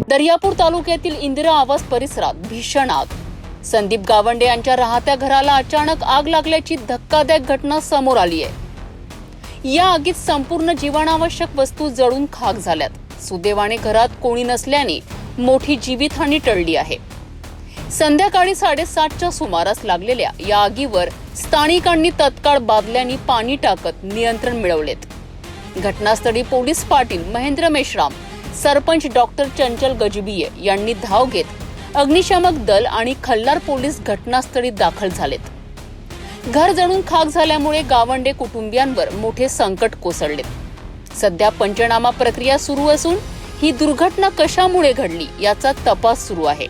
दर्यापूर तालुक्यातील इंदिरा आवास परिसरात भीषण आग। संदीप गावंडे यांच्या राहत्या घराला अचानक आग लागल्याची धक्कादायक घटना समोर आली आहे। या आगीत संपूर्ण जीवनावश्यक वस्तू जळून खाक झाल्यात। सुदैवाने घरात कोणी नसल्याने मोठी जीवितहानी टळली आहे। संध्याकाळी 7:30च्या सुमारास लागलेल्या या आगीवर स्थानिकांनी तत्काळ बादल्यांनी पाणी टाकत नियंत्रण मिळवलेत। घटनास्थळी पोलीस पाटील महेंद्र मेश्राम, सरपंच डॉक्टर चंचल गजबिये यांनी धाव घेत अग्निशामक दल आणि खल्लार पोलीस घटनास्थळी दाखल झालेत। घर जळून खाक झाल्यामुळे गावंडे कुटुंबियांवर मोठे संकट कोसळले। सध्या पंचनामा प्रक्रिया सुरू असून ही दुर्घटना कशामुळे घडली याचा तपास सुरू आहे।